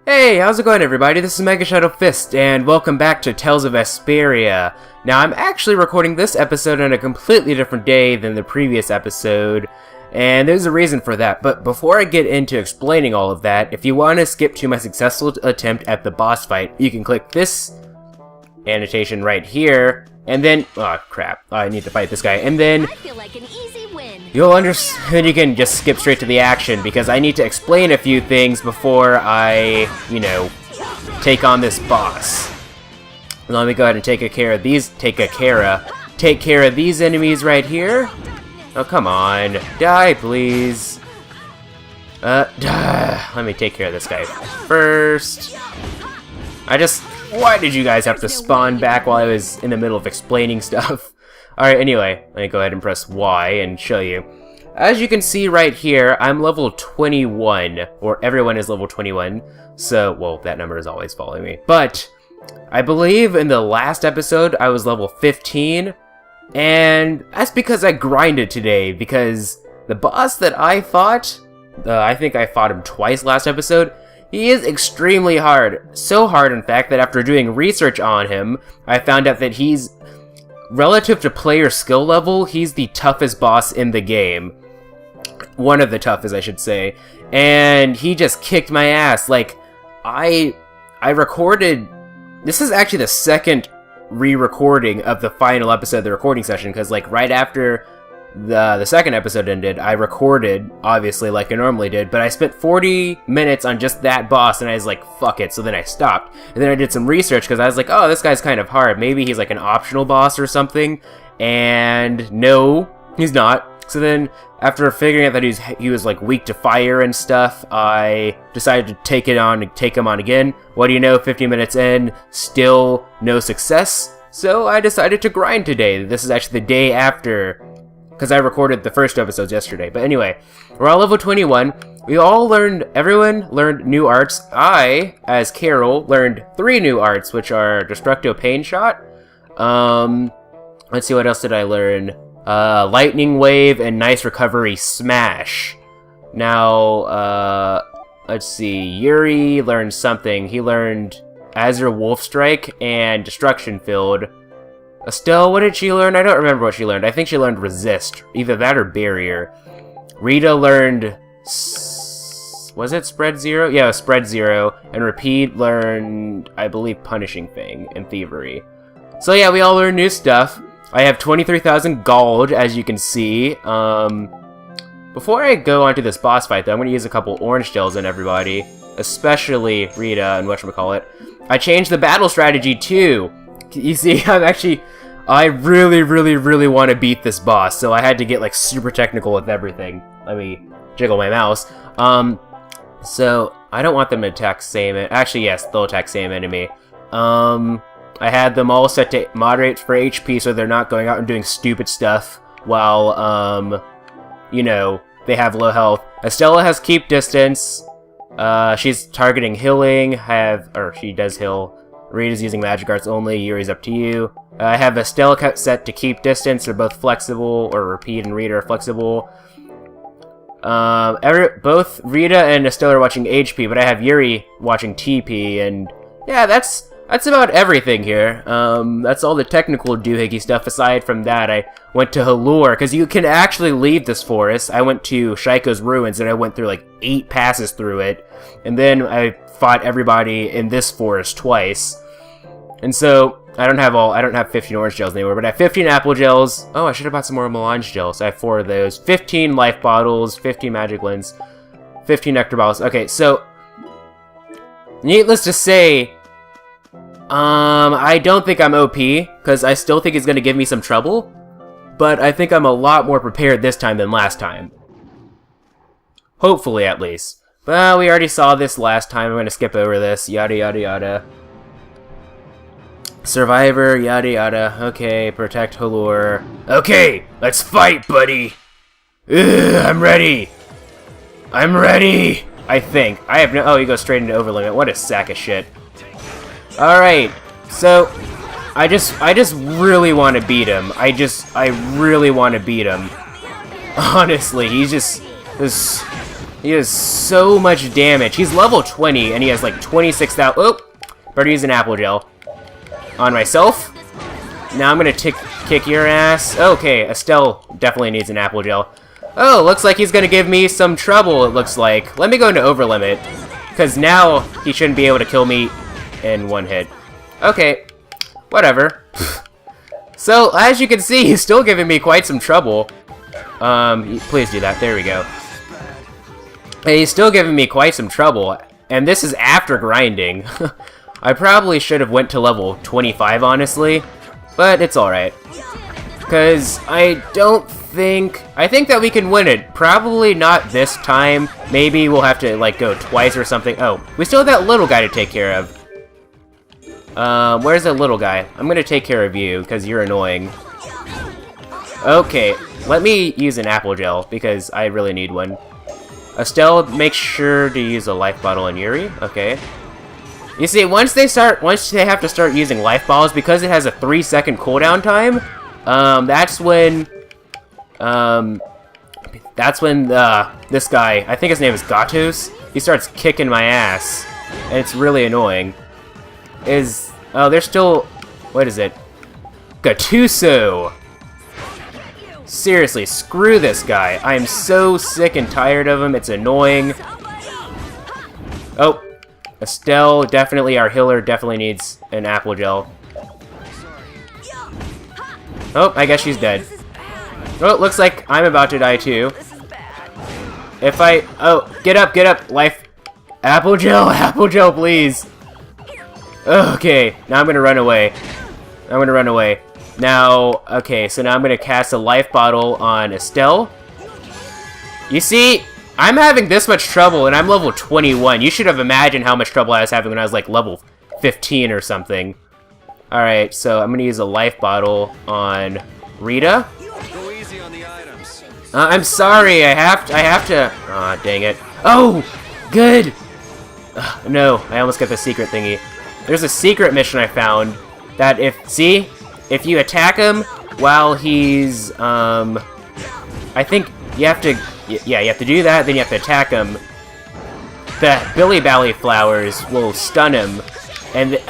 Hey, how's it going everybody? This is MegaShadowFist, and welcome back to Tales of Vesperia. Now, I'm actually recording this episode on a completely different day than the previous episode, and there's a reason for that. But before I get into explaining all of that, if you want to skip to my successful attempt at the boss fight, you can click this annotation right here, and then... oh, crap. I need to fight this guy. And then... I feel like an easy win. You'll understand. You can just skip straight to the action, because I need to explain a few things before I, take on this boss. Let me go ahead and take care of these enemies right here. Oh, come on. Die, please. Let me take care of this guy first. Why did you guys have to spawn back while I was in the middle of explaining stuff? Alright, anyway, let me go ahead and press Y and show you. As you can see right here, I'm level 21, or everyone is level 21, so, well, that number is always following me. But, I believe in the last episode, I was level 15, and that's because I grinded today, because the boss that I fought, I think I fought him twice last episode, he is extremely hard. So hard, in fact, that after doing research on him, I found out that he's, relative to player skill level, he's the toughest boss in the game. One of the toughest, I should say. And he just kicked my ass. Like, I recorded... This is actually the second re-recording of the final episode of the recording session, because, like, right after the second episode ended, I recorded, obviously, like I normally did, but I spent 40 minutes on just that boss, and I was like, fuck it, so then I stopped. And then I did some research, because I was like, oh, this guy's kind of hard, maybe he's like an optional boss or something, and no, he's not. So then, after figuring out that he was like weak to fire and stuff, I decided to take him on again. What do you know, 50 minutes in, still no success, so I decided to grind today. This is actually the day after, because I recorded the first episodes yesterday. But anyway, we're all level 21. Everyone learned new arts. I, as Carol, learned 3 new arts, which are Destructo Pain Shot. Let's see, what else did I learn? Lightning Wave and Nice Recovery Smash. Now, let's see, Yuri learned something. He learned Azure Wolf Strike and Destruction Field. Estelle, what did she learn? I don't remember what she learned. I think she learned Resist. Either that or Barrier. Rita learned... was it Spread Zero? Yeah, it was Spread Zero. And Repeat learned, I believe, Punishing Fang and Thievery. So yeah, we all learned new stuff. I have 23,000 gold, as you can see. Before I go on to this boss fight, though, I'm going to use a couple orange gels on everybody. Especially Rita and whatchamacallit. I changed the battle strategy, too. You see, I really want to beat this boss, so I had to get, like, super technical with everything. Let me jiggle my mouse. So, I don't want them to attack same... Actually, yes, they'll attack same enemy. I had them all set to moderate for HP, so they're not going out and doing stupid stuff while, they have low health. Estella has Keep Distance. She's targeting healing. She does heal. Rita's using magic arts only. Yuri's up to you. I have Estella set to Keep Distance. They're both flexible, or Repeat and Rita are flexible. Both Rita and Estella are watching HP, but I have Yuri watching TP, and yeah, that's about everything here. That's all the technical doohickey stuff. Aside from that, I went to Halure, because you can actually leave this forest. I went to Shaiko's Ruins, and I went through like 8 passes through it, and then I fought everybody in this forest twice. And so, I don't have 15 orange gels anymore, but I have 15 apple gels. Oh, I should have bought some more melange gels. I have 4 of those. 15 life bottles, 15 magic lens, 15 nectar bottles. Okay, so, needless to say, I don't think I'm OP, because I still think it's going to give me some trouble, but I think I'm a lot more prepared this time than last time. Hopefully, at least. Well, we already saw this last time. I'm going to skip over this. Yada, yada, yada. Survivor, yada, yada. Okay, protect Halure. Okay, let's fight, buddy! Ugh, I'm ready! I'm ready! I think. I have no... Oh, you go straight into Overlimit. What a sack of shit. Alright, so... I just really want to beat him. I really want to beat him. Honestly, he's just... He has so much damage. He's level 20, and he has like 26,000... Oh! Better use an apple gel. On myself. Now I'm gonna kick your ass. Okay, Estelle definitely needs an apple gel. Oh, looks like he's gonna give me some trouble, it looks like. Let me go into overlimit. Because now he shouldn't be able to kill me in one hit. Okay, whatever. So, as you can see, he's still giving me quite some trouble. Please do that. There we go. He's still giving me quite some trouble. And this is after grinding. I probably should have went to level 25, honestly. But it's alright. Because I think that we can win it. Probably not this time. Maybe we'll have to, like, go twice or something. Oh, we still have that little guy to take care of. Where's the little guy? I'm gonna take care of you, because you're annoying. Okay, let me use an apple gel, because I really need one. Estelle, make sure to use a life bottle on Yuri. Okay. You see, once they have to start using life bottles, because it has a 3-second cooldown time, that's when this guy, I think his name is Gatos, he starts kicking my ass, and it's really annoying. Oh, there's still, what is it? Gattuso! Seriously, screw this guy. I am so sick and tired of him, it's annoying. Oh, Estelle, definitely our healer, definitely needs an apple gel. Oh, I guess she's dead. Oh, it looks like I'm about to die too. Oh, get up, life. Apple gel, please. Okay, now I'm gonna run away. Now, okay, so now I'm gonna cast a life bottle on Estelle. You see, I'm having this much trouble, and I'm level 21. You should have imagined how much trouble I was having when I was like level 15 or something. Alright, so I'm gonna use a life bottle on Rita. Go easy on the items. I'm sorry, I have to... Aw, dang it. Oh! Good! No, I almost got the secret thingy. There's a secret mission I found that if you attack him while he's, I think you have to, yeah, you have to do that, then you have to attack him. The Billy Bally flowers will stun him, and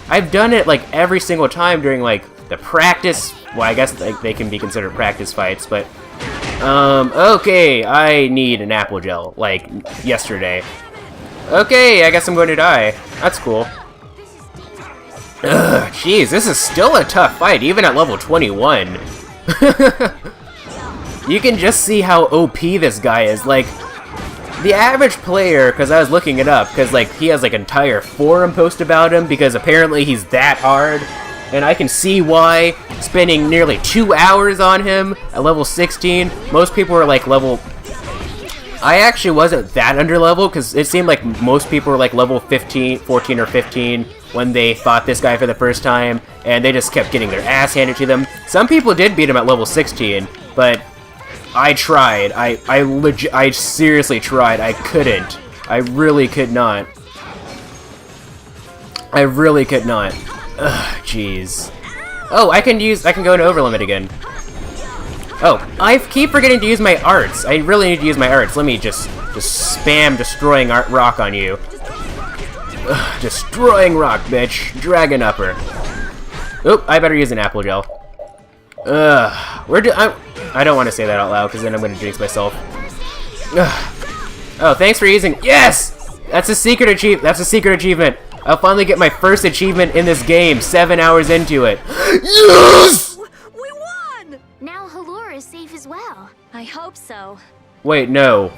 I've done it like every single time during like the practice, well, I guess like, they can be considered practice fights, but, okay, I need an apple gel, like, yesterday. Okay, I guess I'm going to die. That's cool. Ugh, jeez, this is still a tough fight, even at level 21. You can just see how OP this guy is. Like, the average player, because I was looking it up, because, like, he has, like, an entire forum post about him, because apparently he's that hard. And I can see why, spending nearly 2 hours on him at level 16. Most people are, like, level... I actually wasn't that under level, because it seemed like most people were like level 14 or 15 when they fought this guy for the first time, and they just kept getting their ass handed to them. Some people did beat him at level 16, but I tried. I seriously tried. I couldn't. I really could not. Ugh, jeez. Oh, I can go into overlimit again. Oh, I keep forgetting to use my arts. I really need to use my arts. Let me just spam destroying rock on you. Ugh, destroying rock, bitch. Dragon upper. Oop, I better use an apple gel. Ugh, I don't want to say that out loud because then I'm gonna jinx myself. Ugh. Oh, thanks for using. Yes, that's a secret achievement. I'll finally get my first achievement in this game. 7 hours into it. Yes! Well, I hope so. Wait, no.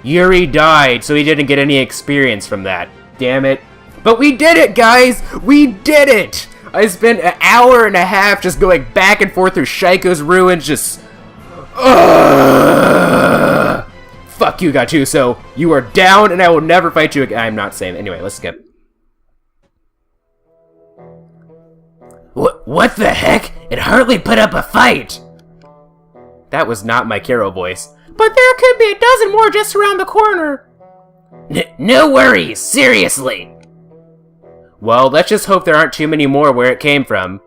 Yuri died, so he didn't get any experience from that. Damn it. But we did it, guys! We did it! I spent an hour and a half just going back and forth through Shaiko's ruins, just... Fuck you, Gattuso. You are down, and I will never fight you again. I'm not saying... Anyway, let's skip. What the heck? It hardly put up a fight! That was not my Kero voice. But there could be a dozen more just around the corner. No worries, seriously. Well, let's just hope there aren't too many more where it came from.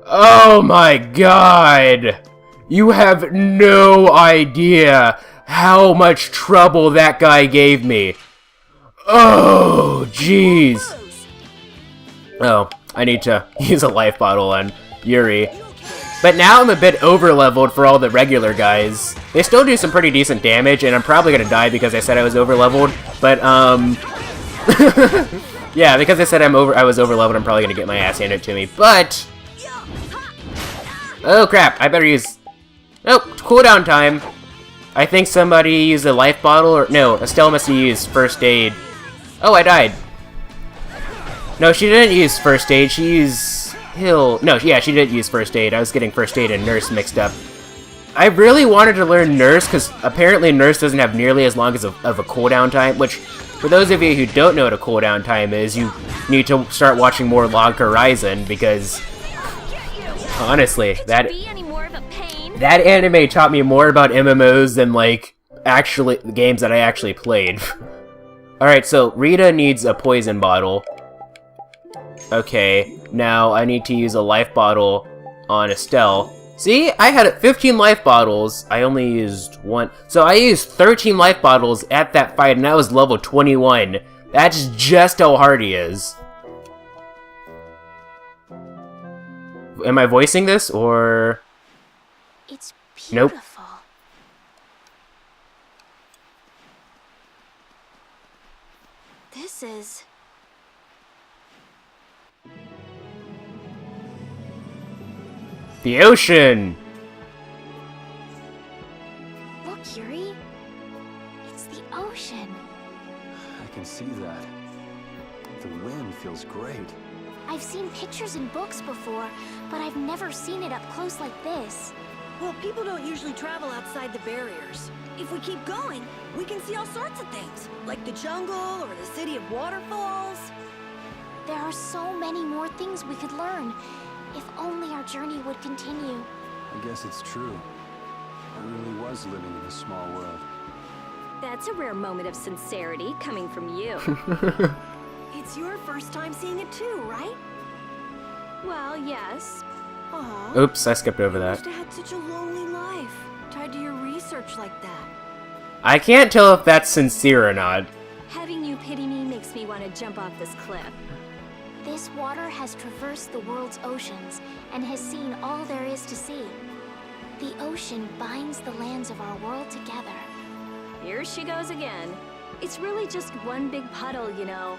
Oh my god! You have no idea how much trouble that guy gave me. Oh, jeez. Oh, I need to use a life bottle on Yuri. But now I'm a bit over-leveled for all the regular guys. They still do some pretty decent damage, and I'm probably gonna die because I said I was over-leveled. But, yeah, because I said I was over-leveled, I'm probably gonna get my ass handed to me. But... oh, crap. I better use... oh, cooldown time. I think somebody used a life bottle, or... no, Estelle must have used first aid. Oh, I died. No, she didn't use first aid, she used... heal... no, yeah, she did use first aid. I was getting first aid and nurse mixed up. I really wanted to learn nurse, because apparently nurse doesn't have nearly as long as of a cooldown time, which, for those of you who don't know what a cooldown time is, you need to start watching more Log Horizon, because... honestly, that anime taught me more about MMOs than, like, actually the games that I actually played. Alright, so Rita needs a poison bottle. Okay, now I need to use a life bottle on Estelle. See? I had 15 life bottles. I only used one. So I used 13 life bottles at that fight, and I was level 21. That's just how hard he is. Am I voicing this, or... it's beautiful. Nope. This is... the ocean! look, Yuri. It's the ocean. I can see that. The wind feels great. I've seen pictures in books before, but I've never seen it up close like this. Well, people don't usually travel outside the barriers. If we keep going, we can see all sorts of things, like the jungle or the city of waterfalls. There are so many more things we could learn. If only our journey would continue. I guess it's true. I really was living in a small world. That's a rare moment of sincerity coming from you. It's your first time seeing it too, right? Well, yes. Aw. Oops, I skipped over You that. must have had such a lonely life, tied to your research like that. I can't tell if that's sincere or not. Having you pity me makes me want to jump off this cliff. This water has traversed the world's oceans and has seen all there is to see. The ocean binds the lands of our world together. Here she goes again. It's really just one big puddle, you know.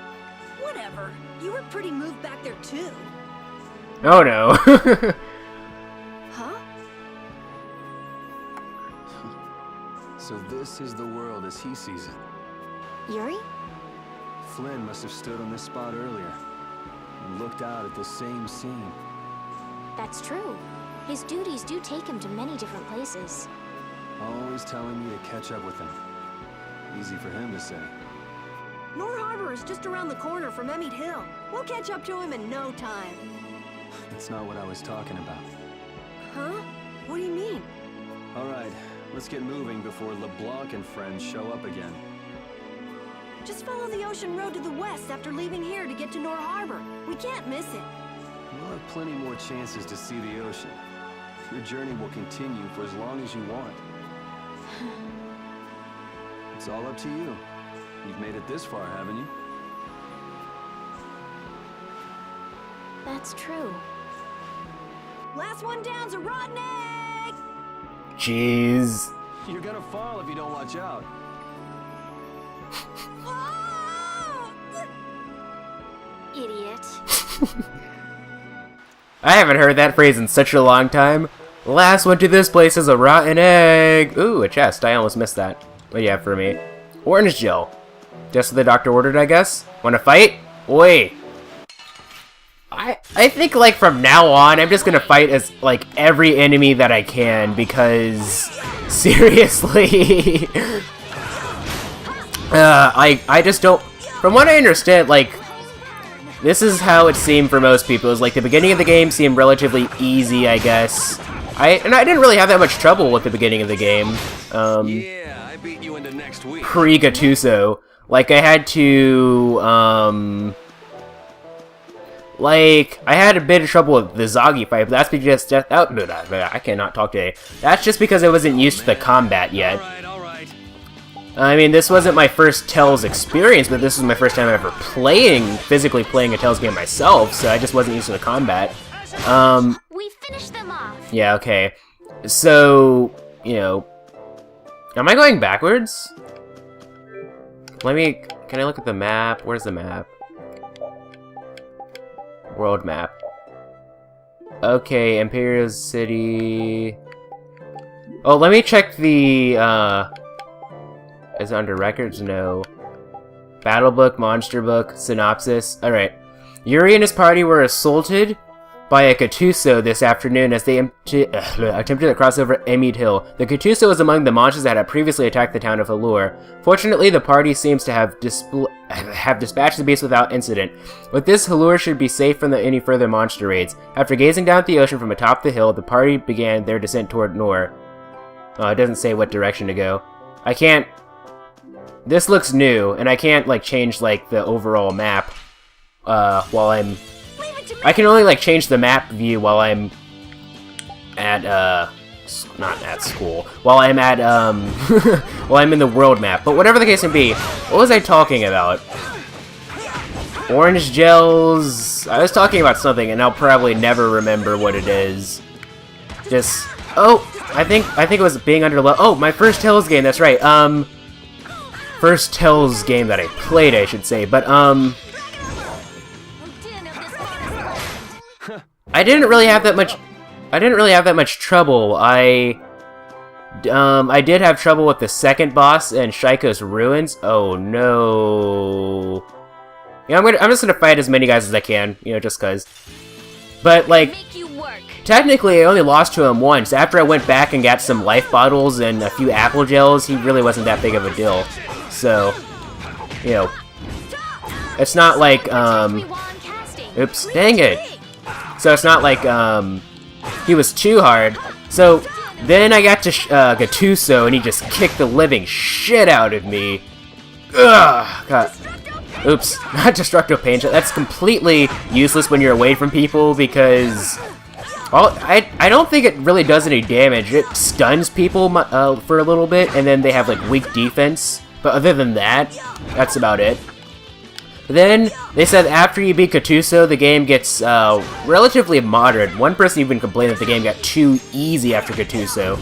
Whatever. You were pretty moved back there too. Oh no. Huh? So this is the world as he sees it. Yuri? Flynn must have stood on this spot earlier and looked out at the same scene. That's true. His duties do take him to many different places. Always telling me to catch up with him. Easy for him to say. Nor Harbor is just around the corner from Emmett Hill. We'll catch up to him in no time. That's not what I was talking about. Huh? What do you mean? All right, let's get moving before LeBlanc and friends show up again. Just follow the ocean road to the west after leaving here to get to Nor Harbor. We can't miss it. We'll have plenty more chances to see the ocean. Your journey will continue for as long as you want. It's all up to you. You've made it this far, haven't you? That's true. Last one down's a rotten egg! Jeez. You're gonna fall if you don't watch out. Oh! Idiot. I haven't heard that phrase in such a long time. Last one to this place is a rotten egg. Ooh, a chest. I almost missed that. What do you have for me? Orange gel. Just what the doctor ordered, I guess. Wanna fight? Oi. I think, like, from now on, I'm just gonna fight as, like, every enemy that I can, because... seriously... I just don't... From what I understand, like... This is how it seemed for most people. It was like the beginning of the game seemed relatively easy, I guess. I didn't really have that much trouble with the beginning of the game. Yeah, I beat you into next week. Pre-Gattuso. Like, I had to, like, I had a bit of trouble with the Zoggy fight, but that's because... I cannot talk today. That's just because I wasn't used to the combat yet. All right. I mean, this wasn't my first Tales experience, but this was my first time ever physically playing a Tales game myself, so I just wasn't used to the combat. We finished them off. Yeah, okay. So, you know... Am I going backwards? Can I look at the map? Where's the map? World map. Okay, Imperial City... Oh, let me check the, Is it under records? No. Battle book, monster book, synopsis. Alright. Yuri and his party were assaulted by a Katuso this afternoon as they attempted to cross over Emid Hill. The Katuso was among the monsters that had previously attacked the town of Allure. Fortunately, the party seems to have dispatched the beast without incident. With this, Allure should be safe from any further monster raids. After gazing down at the ocean from atop the hill, the party began their descent toward Nor. Oh, it doesn't say what direction to go. I can't... This looks new, and I can't, like, change, like, the overall map, while I'm... I can only, like, change the map view while I'm at, not at school. While I'm at, while I'm in the world map. But whatever the case may be, what was I talking about? Orange gels... I was talking about something, and I'll probably never remember what it is. Just... Oh! I think it was being under level. Oh, my first Tales game, that's right. First Tales game that I played, I should say. But, I didn't really have that much trouble. I did have trouble with the second boss in Shaiko's Ruins. Oh no. Yeah, I'm just gonna fight as many guys as I can, you know, just cause. But like, technically I only lost to him once. After I went back and got some life bottles and a few apple gels, he really wasn't that big of a deal. So, you know, it's not like, oops, dang it. So it's not like, he was too hard. So, then I got to Gattuso, and he just kicked the living shit out of me. Ugh, God. Oops, not Destructo Pain Shot. That's completely useless when you're away from people, because... Well, I don't think it really does any damage. It stuns people for a little bit, and then they have, like, weak defense. But other than that, that's about it. Then, they said after you beat Katuso, the game gets relatively moderate. One person even complained that the game got too easy after Katuso.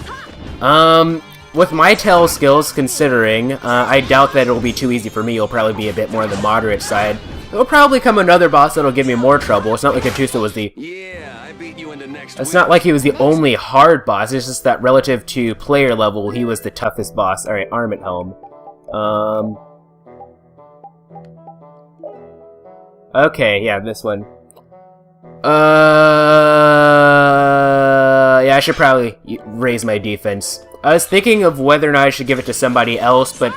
With my Tales skills, considering, I doubt that it'll be too easy for me. It'll probably be a bit more on the moderate side. There'll probably come another boss that'll give me more trouble. It's not like Katuso was the... Yeah, I beat you in the next It's not like he was the only hard boss. It's just that relative to player level, he was the toughest boss. Alright, Armament Helm. Okay, yeah, this one. Yeah, I should probably raise my defense. I was thinking of whether or not I should give it to somebody else, but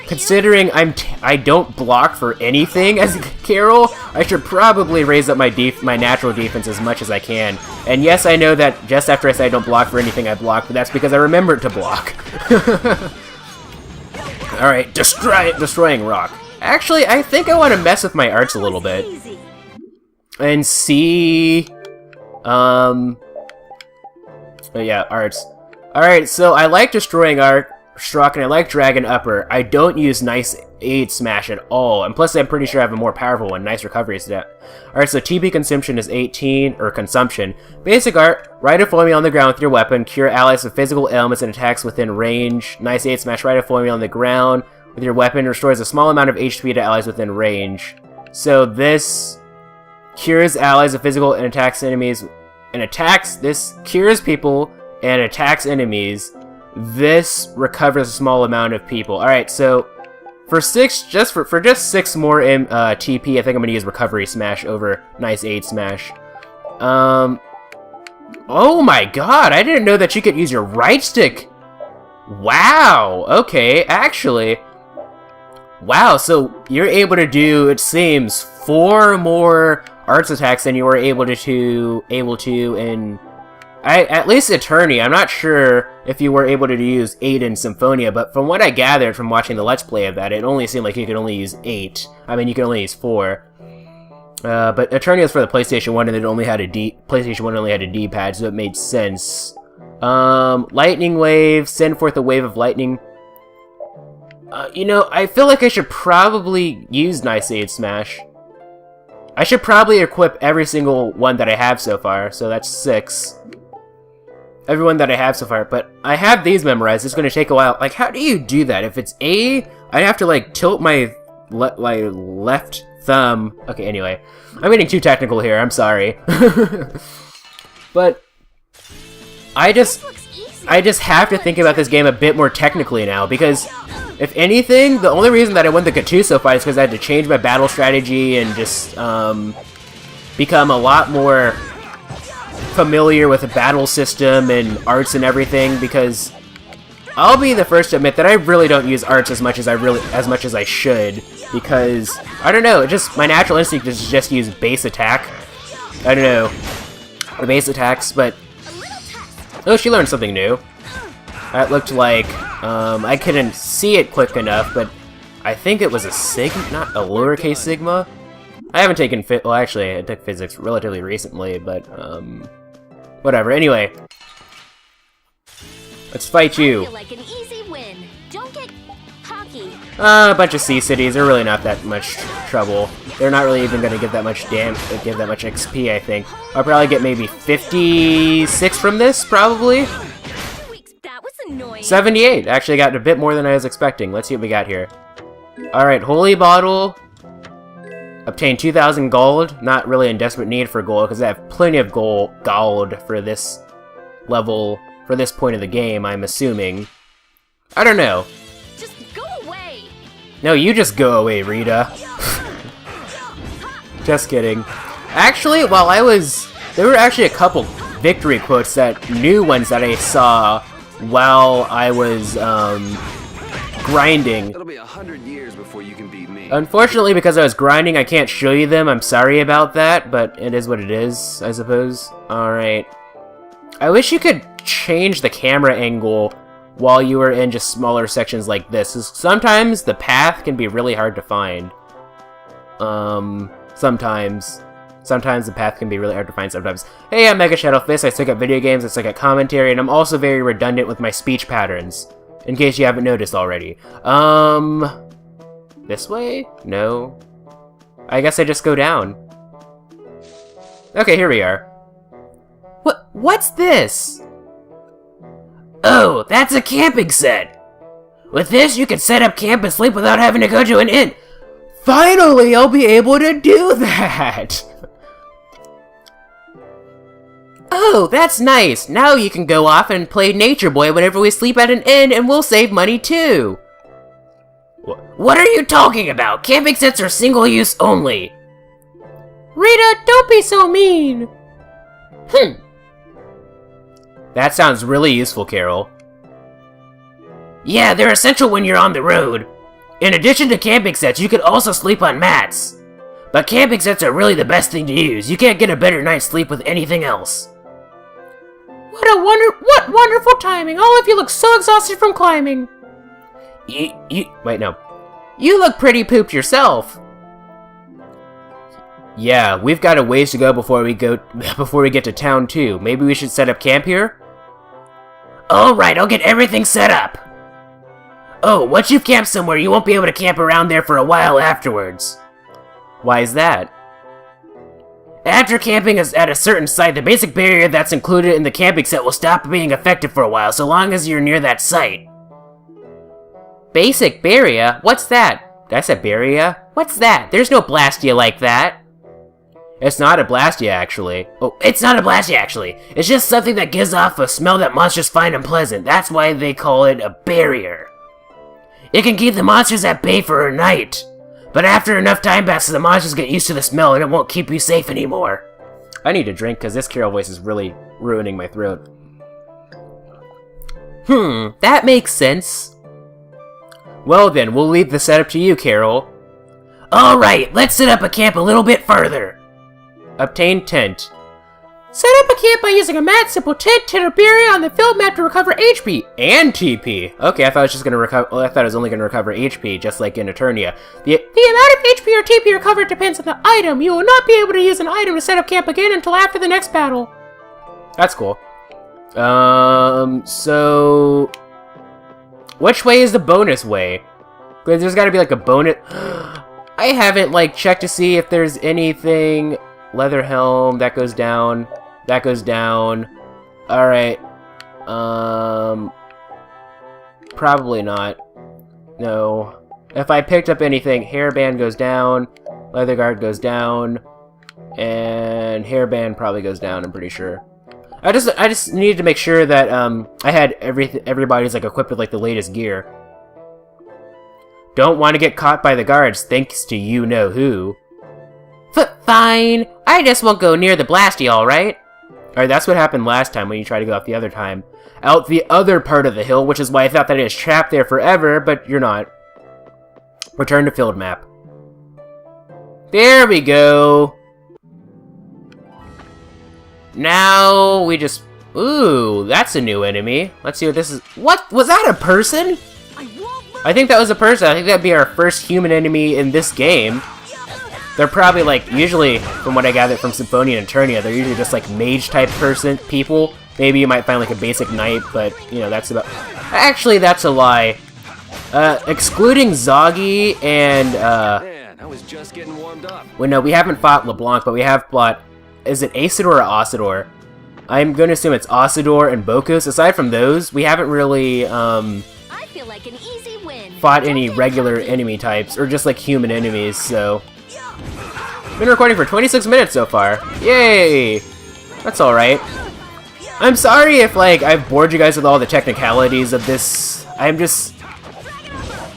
considering I don't block for anything as Carol, I should probably raise up my natural defense as much as I can. And yes, I know that just after I say I don't block for anything, I block, but that's because I remembered to block. Alright, destroying rock. Actually, I think I want to mess with my arts a little bit. And see... yeah, arts. Alright, so I like destroying Struck, and I like Dragon Upper. I don't use Nice Aid Smash at all, and plus I'm pretty sure I have a more powerful one, Nice Recovery is that. Alright, so TP Consumption is 18, or Consumption. Basic art, ride a foamy on the ground with your weapon, cure allies with physical ailments and attacks within range. Nice Aid Smash, ride a foamy on the ground with your weapon, restores a small amount of HP to allies within range. So this cures allies of physical and attacks enemies, this cures people and attacks enemies. This recovers a small amount of people. Alright, so for just 6 more TP, I think I'm gonna use Recovery Smash over Nice Aid Smash. Oh my god, I didn't know that you could use your right stick. Wow, okay, actually. Wow, so you're able to do, it seems, 4 more arts attacks than you were able to in... at least Eternity. I'm not sure if you were able to use 8 in Symphonia, but from what I gathered from watching the Let's Play of that, it only seemed like you could only use 8. I mean, you could only use 4. But Eternity was for the PlayStation 1, and PlayStation 1 only had a D-pad, so it made sense. Lightning Wave, send forth a wave of lightning. You know, I feel like I should probably use Nice Aid Smash. I should probably equip every single one that I have so far, so that's 6. Everyone that I have so far, but I have these memorized. It's gonna take a while. Like, how do you do that? If it's A, I'd have to, like, tilt my left thumb. Okay, anyway. I'm getting too technical here, I'm sorry. But I just have to think about this game a bit more technically now, because if anything, the only reason that I won the Gattuso fight is because I had to change my battle strategy and just become a lot more familiar with the battle system and arts and everything, because I'll be the first to admit that I really don't use arts as much as I should, because I don't know, just my natural instinct is to just use base attack. I don't know, the base attacks, but oh, she learned something new. That looked like I couldn't see it quick enough, but I think it was a sigma, not a lowercase sigma. I haven't taken well, actually, I took physics relatively recently, but whatever. Anyway, let's fight you. I feel like an easy win. Don't get cocky. A bunch of sea cities. They're really not that much trouble. They're not really even going to give that much give that much XP. I think I'll probably get maybe 56 from this, probably. That was annoying. 78. Actually, got a bit more than I was expecting. Let's see what we got here. All right, holy bottle. Obtain 2,000 gold. Not really in desperate need for gold because I have plenty of gold for this level, for this point of the game. I'm assuming. I don't know. Just go away. No, you just go away, Rita. Just kidding. Actually, while I was... There were actually a couple victory quotes, new ones that I saw while I was, grinding. It'll be 100 years before you can beat me. Unfortunately, because I was grinding, I can't show you them. I'm sorry about that, but it is what it is, I suppose. Alright. I wish you could change the camera angle while you were in just smaller sections like this. Sometimes the path can be really hard to find. Sometimes the path can be really hard to find sometimes. Hey, I'm MegaShadowFist. I suck at video games, I suck at commentary, and I'm also very redundant with my speech patterns. In case you haven't noticed already. This way? No. I guess I just go down. Okay, here we are. What's this? Oh, that's a camping set! With this, you can set up camp and sleep without having to go to an inn. Finally, I'll be able to do that! Oh, that's nice! Now you can go off and play Nature Boy whenever we sleep at an inn, and we'll save money too! What are you talking about? Camping sets are single-use only! Rita, don't be so mean! That sounds really useful, Carol. Yeah, they're essential when you're on the road. In addition to camping sets, you could also sleep on mats. But camping sets are really the best thing to use. You can't get a better night's sleep with anything else. What wonderful timing! All of you look so exhausted from climbing. Wait, no. You look pretty pooped yourself. Yeah, we've got a ways to go before we get to town too. Maybe we should set up camp here? Alright, I'll get everything set up. Oh, once you've camped somewhere, you won't be able to camp around there for a while afterwards. Why is that? After camping is at a certain site, the basic barrier that's included in the camping set will stop being effective for a while, so long as you're near that site. Basic barrier? What's that? Did I say barrier? What's that? There's no Blastia like that. It's not a Blastia, actually. Oh, it's not a Blastia, actually. It's just something that gives off a smell that monsters find unpleasant. That's why they call it a barrier. It can keep the monsters at bay for a night. But after enough time passes, the monsters get used to the smell and it won't keep you safe anymore. I need a drink because this Carol voice is really ruining my throat. That makes sense. Well then, we'll leave the setup to you, Carol. Alright, let's set up a camp a little bit further. Obtain tent. Set up a camp by using a mat, simple tent, or barrier on the field map to recover HP and TP. Okay, I thought it was just gonna recover. Well, I thought it was only gonna recover HP, just like in Eternia. The amount of HP or TP recovered depends on the item. You will not be able to use an item to set up camp again until after the next battle. That's cool. So which way is the bonus way? Because there's got to be like a bonus. I haven't like checked to see if there's anything. Leather helm, that goes down. That goes down. Alright. Probably not. No. If I picked up anything, hairband goes down. Leather guard goes down. And hairband probably goes down, I'm pretty sure. I just needed to make sure that I had everybody's like equipped with like the latest gear. Don't want to get caught by the guards thanks to you know who. Fine. I just won't go near the blasty, alright? Alright, that's what happened last time when you tried to go out the other time. Out the other part of the hill, which is why I thought that it was trapped there forever, but you're not. Return to field map. There we go. Now we just... Ooh, that's a new enemy. Let's see what this is. What? Was that a person? I think that was a person. I think that'd be our first human enemy in this game. They're probably like, usually, from what I gathered from Symphonia and Eternia, they're usually just like mage-type people. Maybe you might find like a basic knight, but, you know, that's about... Actually, that's a lie. Excluding Zoggy and, Man, I was just getting warmed up. Well, no, we haven't fought LeBlanc, but we have fought... Is it Acidor or Ocidor? I'm going to assume it's Ocidor and Bokus. Aside from those, we haven't really, I feel like an easy win. fought any regular enemy types, or just like human enemies, so... Been recording for 26 minutes so far. Yay! That's alright. I'm sorry if, like, I've bored you guys with all the technicalities of this. I'm just...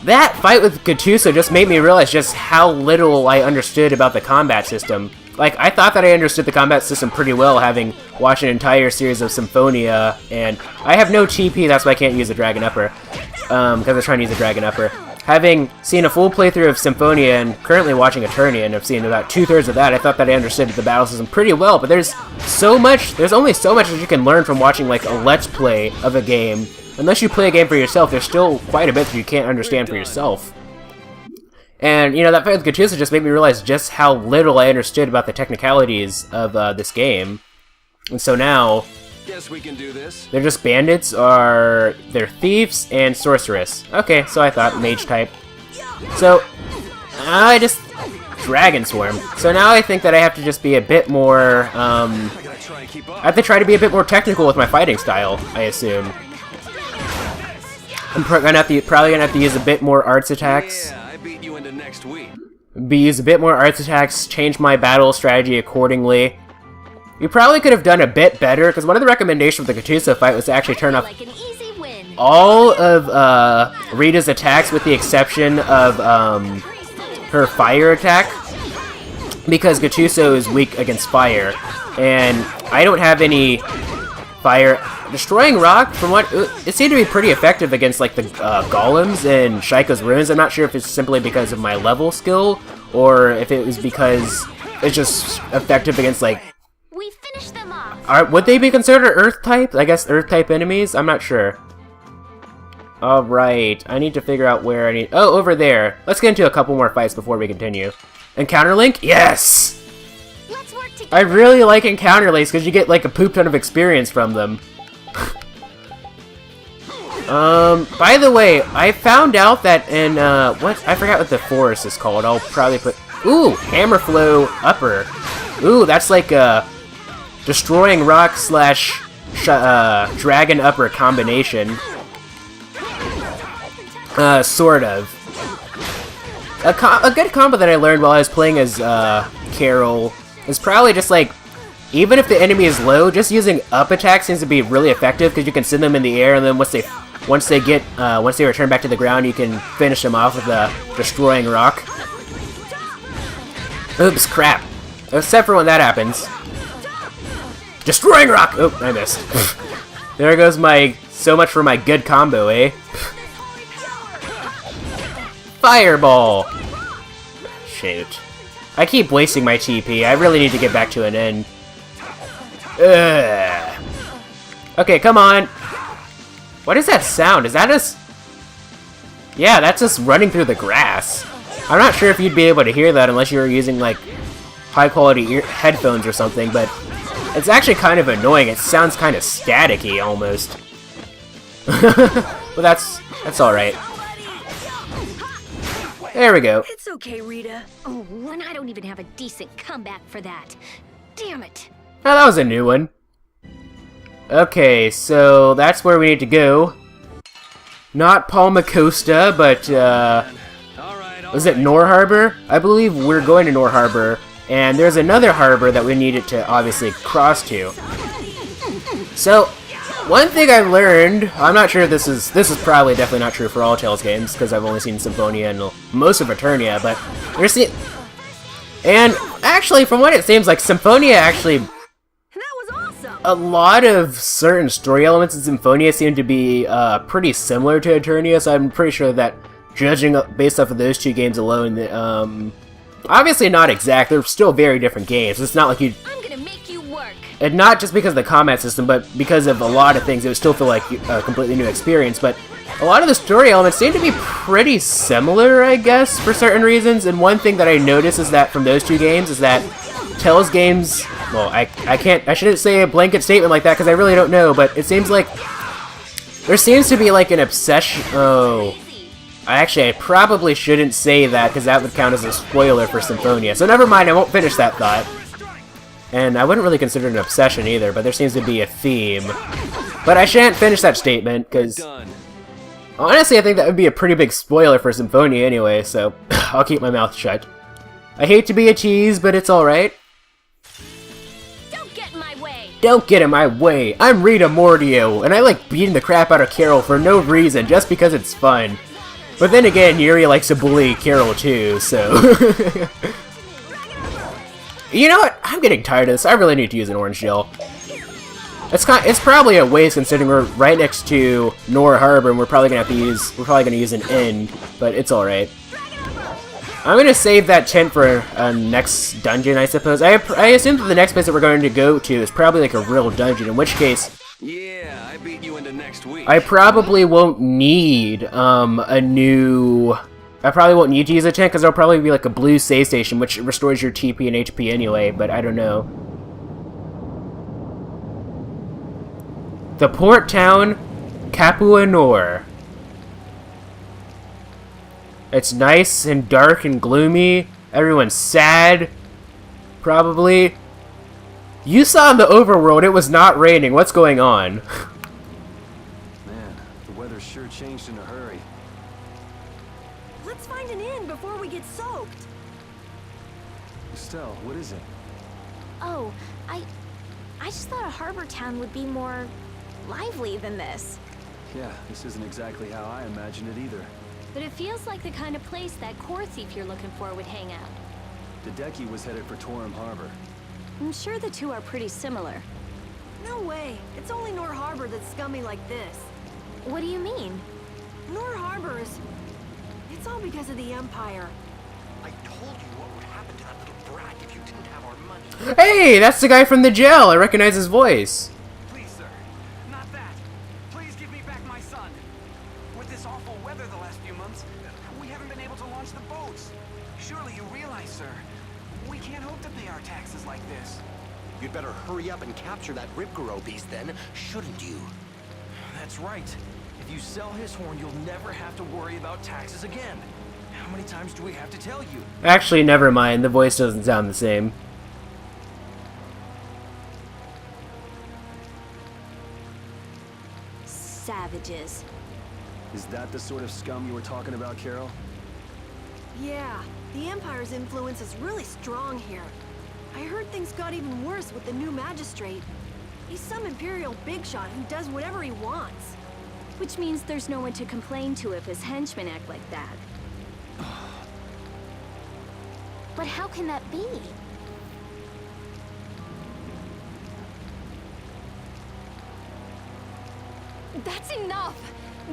That fight with Gattuso just made me realize just how little I understood about the combat system. Like, I thought that I understood the combat system pretty well, having watched an entire series of Symphonia, and I have no TP, that's why I can't use the Dragon Upper. Because I'm trying to use the Dragon Upper. Having seen a full playthrough of Symphonia and currently watching Eternia, and I've seen about 2/3 of that, I thought that I understood the battle system pretty well, but there's only so much that you can learn from watching like a Let's Play of a game. Unless you play a game for yourself, there's still quite a bit that you can't understand for yourself. And, you know, that fight with Gattuso just made me realize just how little I understood about the technicalities of this game. And so now... Guess we can do this. They're just bandits, or they're thieves and sorceress. Okay, so I thought mage type. So I just Dragon Swarm. So now I think that I have to just be a bit more. I have to try to be a bit more technical with my fighting style. I assume. I'm probably gonna have to use a bit more arts attacks. Yeah, I beat you into next week. Use a bit more arts attacks. Change my battle strategy accordingly. You probably could have done a bit better, because one of the recommendations of the Gattuso fight was to actually turn off Like an easy win. all of Rita's attacks with the exception of her fire attack, because Gattuso is weak against fire, and I don't have any fire. Destroying Rock, from what it seemed to be pretty effective against like the golems and Shaika's runes. I'm not sure if it's simply because of my level skill, or if it was because it's just effective against like... We finished them off. Would they be considered Earth type? I guess Earth type enemies? I'm not sure. Alright, I need to figure out where I need... Oh, over there. Let's get into a couple more fights before we continue. Encounter Link? Yes! Let's work together. I really like Encounter Links because you get like a poop ton of experience from them. By the way, I found out that in, what? I forgot what the forest is called. I'll probably put... Ooh, Hammerflow Upper. Ooh, that's like a... Destroying Rock slash Dragon Upper combination. Sort of. A good combo that I learned while I was playing as Carol is probably just like, even if the enemy is low, just using up attack seems to be really effective because you can send them in the air, and then once they return back to the ground, you can finish them off with a Destroying Rock. Oops, crap. Except for when that happens. Destroying Rock! Oh, I missed. There goes my... So much for my good combo, eh? Fireball! Shoot. I keep wasting my TP. I really need to get back to an end. Ugh. Okay, come on. What is that sound? Is that us? Yeah, that's us running through the grass. I'm not sure if you'd be able to hear that unless you were using, like, high-quality headphones or something, but... It's actually kind of annoying. It sounds kind of staticky, almost. But that's alright. There we go. It's okay, Rita. Oh, and I don't even have a decent comeback for that. Damn it. Oh, that was a new one. Okay, so that's where we need to go. Not Palma Costa, but, was it Nor Harbor? I believe we're going to Nor Harbor, and there's another harbor that we needed to obviously cross to. So, one thing I learned, I'm not sure if this is probably definitely not true for all Tales games, because I've only seen Symphonia and most of Eternia, but and actually, from what it seems like, Symphonia actually, That was awesome. a lot of certain story elements in Symphonia seem to be pretty similar to Eternia, so I'm pretty sure that judging based off of those two games alone, obviously not exact, they're still very different games. It's not like you... I'm gonna make you work. And not just because of the combat system, but because of a lot of things, it would still feel like a completely new experience, but a lot of the story elements seem to be pretty similar, I guess, for certain reasons, and one thing that I noticed is that from those two games is that Tales games, well, I shouldn't say a blanket statement like that because I really don't know, but it seems like there seems to be like an obsession, I probably shouldn't say that because that would count as a spoiler for Symphonia, so never mind, I won't finish that thought. And I wouldn't really consider it an obsession either, but there seems to be a theme. But I shan't finish that statement, because honestly I think that would be a pretty big spoiler for Symphonia anyway, so I'll keep my mouth shut. I hate to be a tease, but it's alright. Don't get in my way. Don't get in my way! I'm Rita Mordio, and I like beating the crap out of Carol for no reason, just because it's fun. But then again, Yuri likes to bully Carol too, so... You know what? I'm getting tired of this. I really need to use an orange gel. It's probably a waste considering we're right next to Nor Harbor and we're probably gonna use an end, but it's alright. I'm gonna save that tent for a next dungeon, I suppose. I assume that the next place that we're going to go to is probably like a real dungeon, in which case Yeah, I beat you into next week. I probably won't need I probably won't need to use a tent because there'll probably be like a blue save station which restores your TP and HP anyway, but I don't know. The port town, Capua Nor. It's nice and dark and gloomy. Everyone's sad. Probably. You saw in the overworld it was not raining. What's going on? Man, the weather sure changed in a hurry. Let's find an inn before we get soaked. Estelle, what is it? Oh, I just thought a harbor town would be more lively than this. Yeah, this isn't exactly how I imagined it either. But it feels like the kind of place that core thief you're looking for would hang out. Hideki was headed for Torum Harbor. I'm sure the two are pretty similar. No way. It's only Nor Harbor that's scummy like this. What do you mean? Nor Harbor is... It's all because of the Empire. I told you what would happen to that little brat if you didn't have our money. Hey, that's the guy from the jail. I recognize his voice. Please, sir. Not that. Please give me back my son. With this awful weather the last few months, we haven't been able to launch the boats. Surely you realize, sir, we can't hope to pay our taxes like this. You'd better hurry up and capture that Ripgaro beast then, shouldn't you? That's right. If you sell his horn, you'll never have to worry about taxes again. How many times do we have to tell you? Actually, never mind. The voice doesn't sound the same. Savages. Is that the sort of scum you were talking about, Carol? Yeah, the Empire's influence is really strong here. I heard things got even worse with the new magistrate. He's some Imperial bigshot who does whatever he wants. Which means there's no one to complain to if his henchmen act like that. But how can that be? That's enough!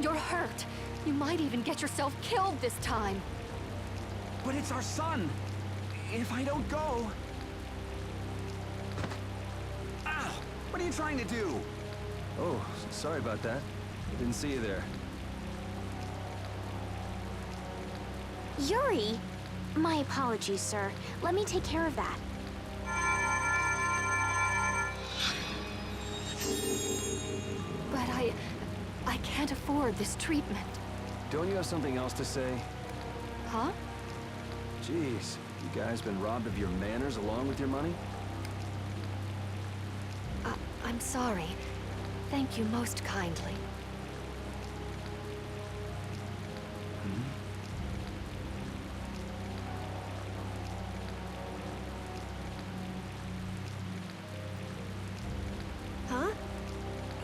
You're hurt. You might even get yourself killed this time. But it's our son. If I don't go... Ow! What are you trying to do? Oh, sorry about that. I didn't see you there. Yuri! My apologies, sir. Let me take care of that. But I can't afford this treatment. Don't you have something else to say? Huh? Jeez, you guys been robbed of your manners along with your money? I'm sorry. Thank you most kindly. Huh?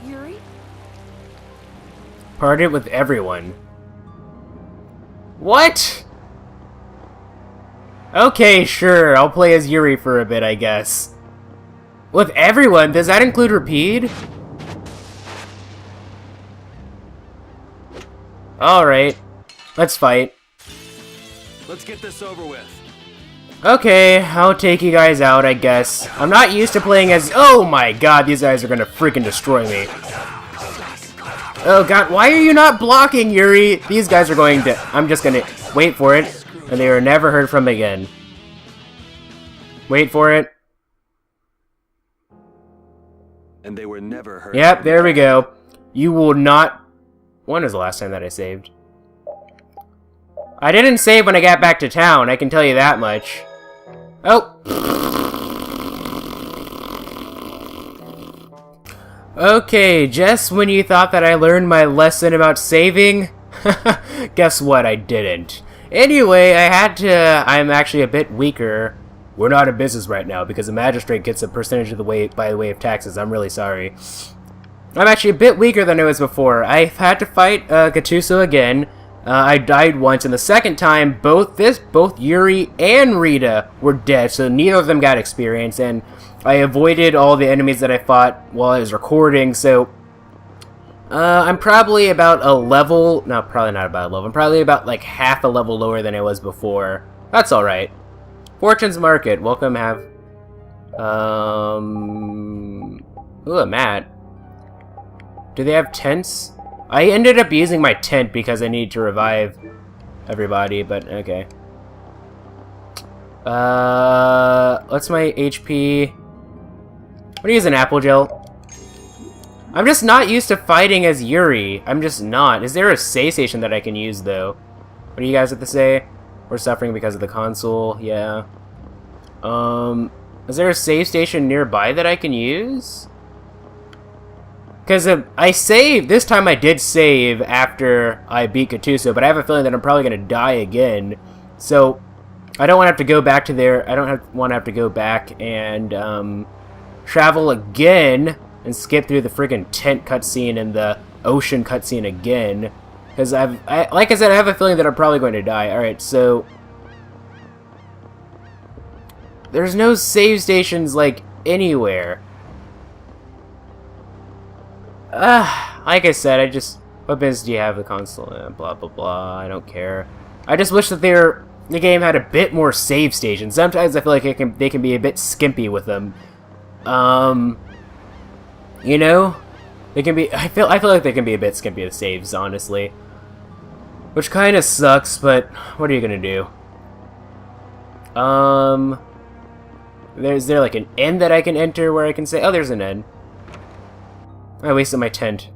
Yuri? Parted with everyone. What? Okay, sure. I'll play as Yuri for a bit, I guess. With everyone? Does that include Rapide? Alright. Let's fight. Let's get this over with. Okay, I'll take you guys out, I guess. I'm not used to playing as... Oh my god, these guys are gonna freaking destroy me. Oh god, why are you not blocking, Yuri? These guys are going to... I'm just gonna wait for it, and they were never heard from again. Wait for it. And they were never heard. Yep, there we go. You will not... When was the last time that I saved? I didn't save when I got back to town, I can tell you that much. Oh! Okay, just when you thought that I learned my lesson about saving, guess what, I didn't. Anyway, I'm actually a bit weaker. We're not in business right now because the magistrate gets a percentage of the way by the way of taxes. I'm really sorry. I'm actually a bit weaker than I was before. I've had to fight Gattuso again. I died once, and the second time, both Yuri and Rita were dead, so neither of them got experience, and I avoided all the enemies that I fought while I was recording, so I'm probably about a level, no, probably not about a level, I'm probably about like half a level lower than I was before. That's alright. Fortune's Market, welcome, ooh, a mat. Do they have tents? I ended up using my tent because I need to revive everybody, but okay. What's my HP? What do you use, an apple gel? I'm just not used to fighting as Yuri. I'm just not. Is there a save station that I can use, though? What do you guys have to say? We're suffering because of the console, yeah. Is there a save station nearby that I can use? Because I saved, this time I did save after I beat Gattuso, but I have a feeling that I'm probably going to die again. So, I don't want to have to go back to there, I don't want to have to go back and travel again and skip through the friggin' tent cutscene and the ocean cutscene again. Because like I said, I have a feeling that I'm probably going to die. Alright, so... There's no save stations, like, anywhere. Like I said, what business do you have the console? Blah, blah, blah, I don't care. I just wish that the game had a bit more save stations. Sometimes I feel like they can be a bit skimpy with them. You know? They can be, I feel like they can be a bit skimpy with saves, honestly. Which kind of sucks, but what are you gonna do? Is there like an end that I can enter where I can say, oh, there's an end. I wasted my tent.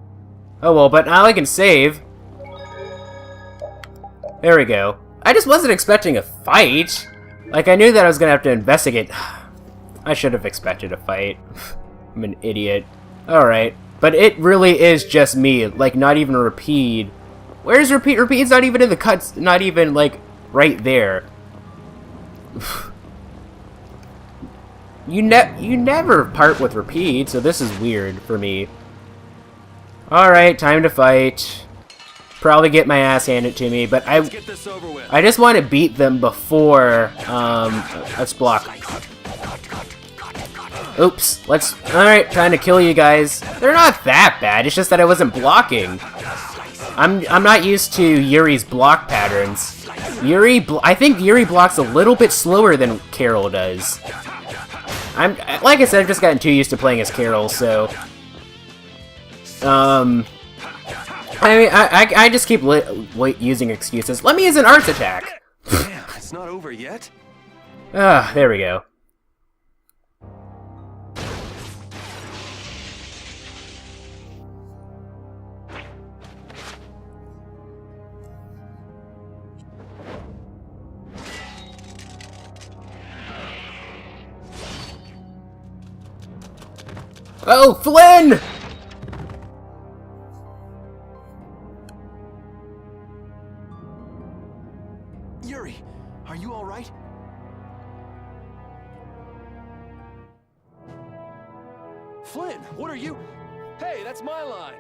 Oh well, but now I can save. There we go. I just wasn't expecting a fight. Like, I knew that I was gonna have to investigate. I should have expected a fight. I'm an idiot. Alright. But it really is just me. Like, not even Rapide. Where's Rapide? Rapide's not even in the cuts. Not even, like, right there. You never part with Rapide, so this is weird for me. Alright, time to fight. Probably get my ass handed to me, but I just want to beat them before, let's block. Oops, alright, trying to kill you guys. They're not that bad, it's just that I wasn't blocking. I'm not used to Yuri's block patterns. I think Yuri blocks a little bit slower than Carol does. Like I said, I've just gotten too used to playing as Carol, so... I mean, I just keep using excuses. Let me use an arts attack! Damn, it's not over yet? There we go. Oh, Flynn! Yuri, are you all right? Flynn, what are you? Hey, that's my line.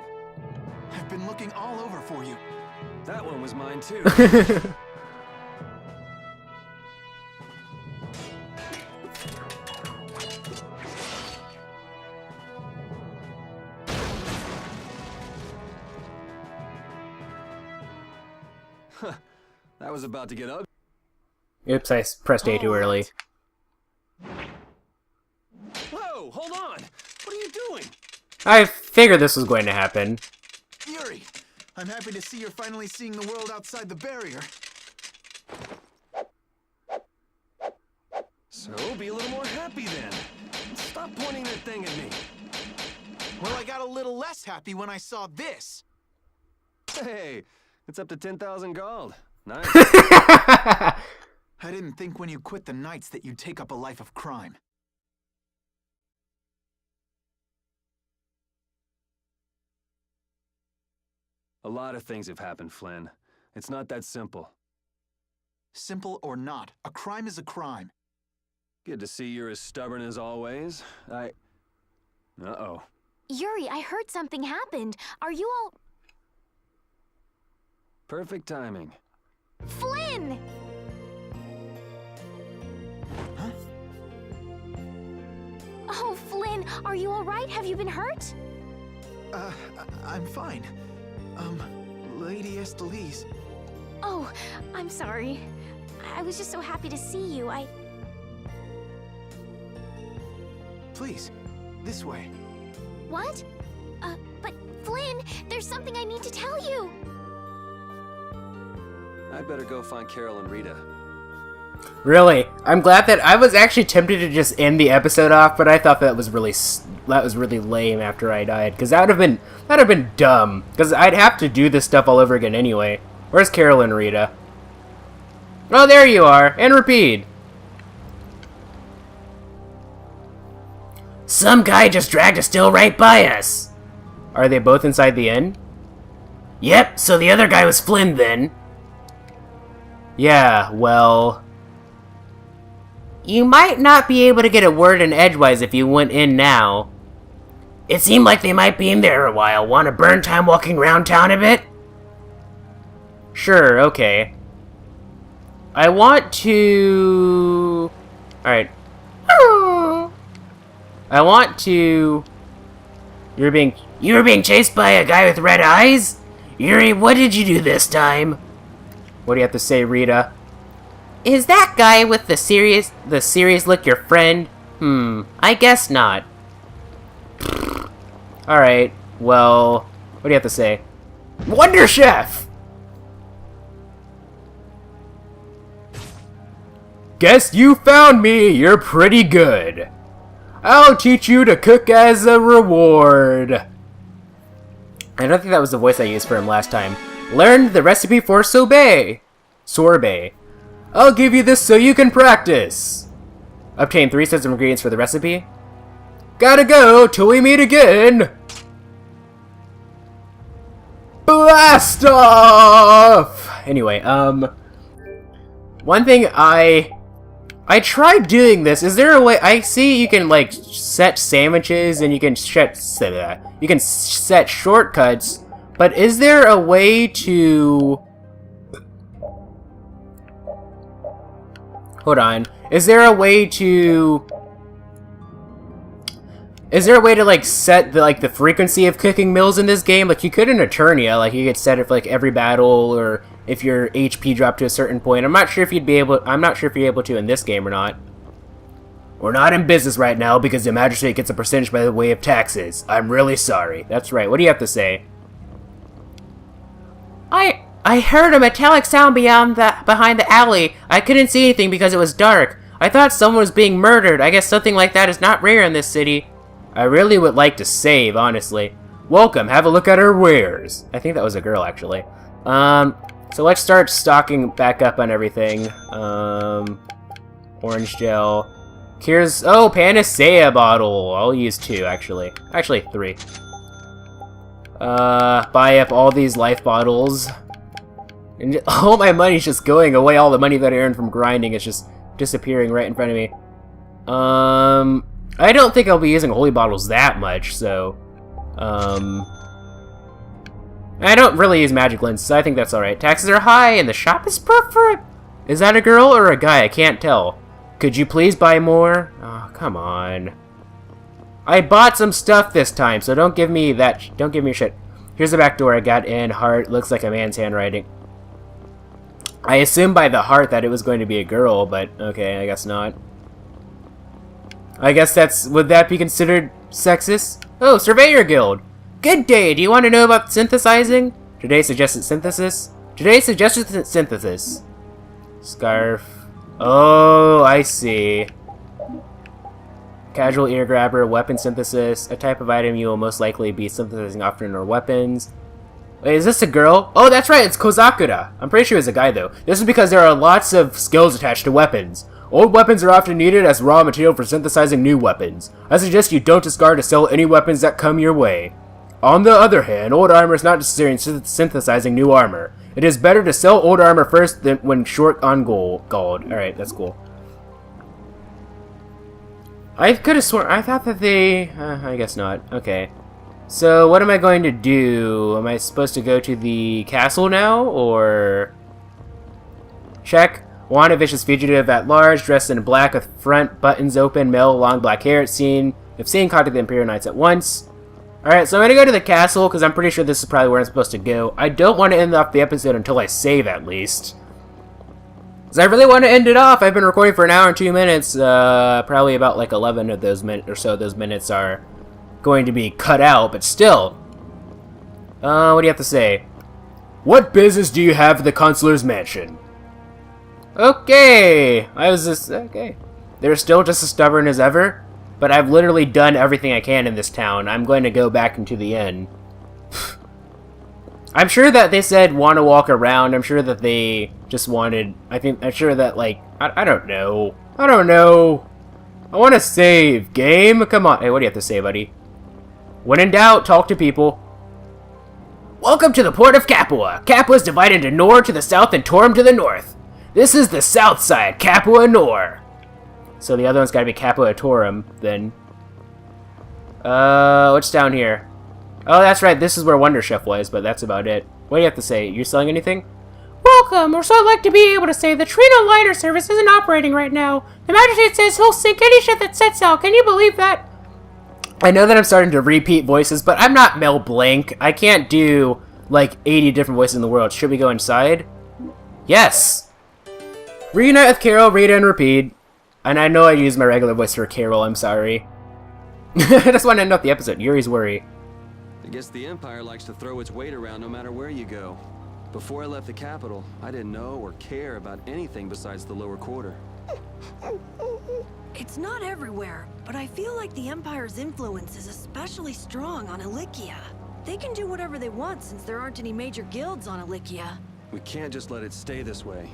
I've been looking all over for you. That one was mine too. That was about to get ugly. Oops, I pressed A too early. Whoa, hold on! What are you doing? I figured this was going to happen. Yuri, I'm happy to see you're finally seeing the world outside the barrier. So, be a little more happy then. Stop pointing that thing at me. Well, I got a little less happy when I saw this. Hey, it's up to 10,000 gold. Nice. I didn't think when you quit the Knights that you'd take up a life of crime. A lot of things have happened, Flynn. It's not that simple. Simple or not, a crime is a crime. Good to see you're as stubborn as always. Uh-oh. Yuri, I heard something happened. Are you all... Perfect timing. Flynn! Huh? Oh, Flynn, are you all right? Have you been hurt? I'm fine. Lady Estelise. Oh, I'm sorry. I was just so happy to see you. Please, this way. What? But Flynn, there's something I need to tell you. I'd better go find Carol and Rita. Really? I'm glad that I was actually tempted to just end the episode off, but I thought that was really lame after I died, because that'd have been dumb, because I'd have to do this stuff all over again anyway. Where's Carol and Rita? Oh, there you are, and repeat. Some guy just dragged a still right by us. Are they both inside the inn? Yep, so the other guy was Flynn then. Yeah, well... You might not be able to get a word in edgewise if you went in now. It seemed like they might be in there a while. Want to burn time walking around town a bit? Sure, okay. I want to... Alright. I want to... You were being chased by a guy with red eyes? Yuri, what did you do this time? What do you have to say, Rita? Is that guy with the serious look your friend? I guess not. Alright, well, what do you have to say? Wonder Chef! Guess you found me, you're pretty good. I'll teach you to cook as a reward. I don't think that was the voice I used for him last time. Learned the recipe for sorbet. I'll give you this so you can practice. Obtain 3 sets of ingredients for the recipe. Gotta go till we meet again. Blast off! Anyway, one thing I tried doing this. Is there a way? I see you can like set sandwiches and you can set shortcuts, but is there a way to? Hold on. Is there a way to like set the frequency of cooking meals in this game? Like you could in Eternia, like you could set it for like every battle or if your HP dropped to a certain point. I'm not sure if you're able to in this game or not. We're not in business right now because the magistrate gets a percentage by the way of taxes. I'm really sorry. That's right. What do you have to say? I heard a metallic sound behind the alley. I couldn't see anything because it was dark. I thought someone was being murdered. I guess something like that is not rare in this city. I really would like to save, honestly. Welcome, have a look at her wares. I think that was a girl, actually. So let's start stocking back up on everything. Orange gel. Here's... Oh, Panacea bottle. I'll use 2, actually. Actually, 3. Buy up all these life bottles. And all my money's just going away. All the money that I earned from grinding is just disappearing right in front of me. I don't think I'll be using holy bottles that much, so... I don't really use magic lenses, so I think that's alright. Taxes are high, and the shop is perfect! Is that a girl or a guy? I can't tell. Could you please buy more? Oh, come on. I bought some stuff this time, so don't give me that. Don't give me shit. Here's the back door I got in. Heart. Looks like a man's handwriting. I assumed by the heart that it was going to be a girl, but okay, I guess not. I guess that's... Would that be considered sexist? Oh, Surveyor Guild! Good day! Do you want to know about synthesizing? Today's suggested synthesis? Today's suggested synthesis. Scarf. Oh, I see. Casual ear grabber, weapon synthesis, a type of item you will most likely be synthesizing often in your weapons. Wait, is this a girl? Oh, that's right, it's Kozakura. I'm pretty sure it's a guy, though. This is because there are lots of skills attached to weapons. Old weapons are often needed as raw material for synthesizing new weapons. I suggest you don't discard or sell any weapons that come your way. On the other hand, old armor is not necessary in synthesizing new armor. It is better to sell old armor first than when short on gold. Alright, that's cool. I could have sworn... I thought that they... I guess not. Okay. So, what am I going to do? Am I supposed to go to the castle now, or... Check. Wanted vicious fugitive at large, dressed in black with front buttons open, male, long black hair. If seen, contact the Imperial Knights at once. Alright, so I'm gonna go to the castle, because I'm pretty sure this is probably where I'm supposed to go. I don't want to end off the episode until I save, at least. Because I really want to end it off. I've been recording for an hour and 2 minutes. Probably about like 11 of those minutes or so. Those minutes are going to be cut out, but still. What do you have to say? What business do you have at the Consular's Mansion? Okay. Okay. They're still just as stubborn as ever. But I've literally done everything I can in this town. I'm going to go back into the inn. I'm sure that they said want to walk around. I'm sure that they just wanted... I'm sure that, like... I don't know. I don't know. I want to save. Game? Come on. Hey, what do you have to say, buddy? When in doubt, talk to people. Welcome to the port of Capua. Capua is divided into Nor to the south and Torum to the north. This is the south side, Capua Nor. So the other one's gotta be Capua Torum, then. What's down here? Oh, that's right, this is where Wondership was, but that's about it. What do you have to say? You selling anything? Welcome, or so I'd like to be able to say. The Trino liner service isn't operating right now. The Magistrate says he'll sink any ship that sets out. Can you believe that? I know that I'm starting to repeat voices, but I'm not Mel Blanc. I can't do, like, 80 different voices in the world. Should we go inside? Yes! Reunite with Carol, Rita, and repeat. And I know I used my regular voice for Carol, I'm sorry. I just want to end up the episode. Yuri's worry. I guess the Empire likes to throw its weight around no matter where you go. Before I left the capital, I didn't know or care about anything besides the lower quarter. It's not everywhere, but I feel like the Empire's influence is especially strong on Ilikia. They can do whatever they want since there aren't any major guilds on Ilikia. We can't just let it stay this way.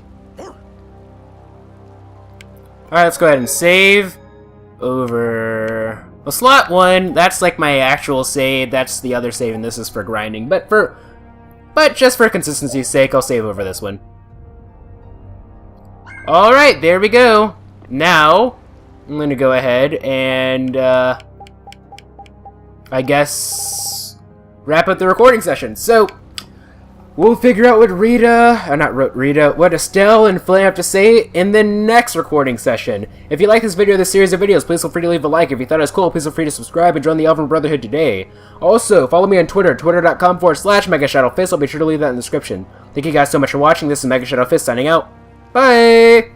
Alright, let's go ahead and save over... Well, slot 1, that's like my actual save, that's the other save, and this is for grinding. But just for consistency's sake, I'll save over this one. Alright, there we go. Now, I'm going to go ahead and, I guess, wrap up the recording session. So, we'll figure out what what Estelle and Flynn have to say in the next recording session. If you like this video or this series of videos, please feel free to leave a like. If you thought it was cool, please feel free to subscribe and join the Elven Brotherhood today. Also, follow me on Twitter, twitter.com/MegaShadowFist. I'll be sure to leave that in the description. Thank you guys so much for watching. This is MegaShadowFist signing out. Bye!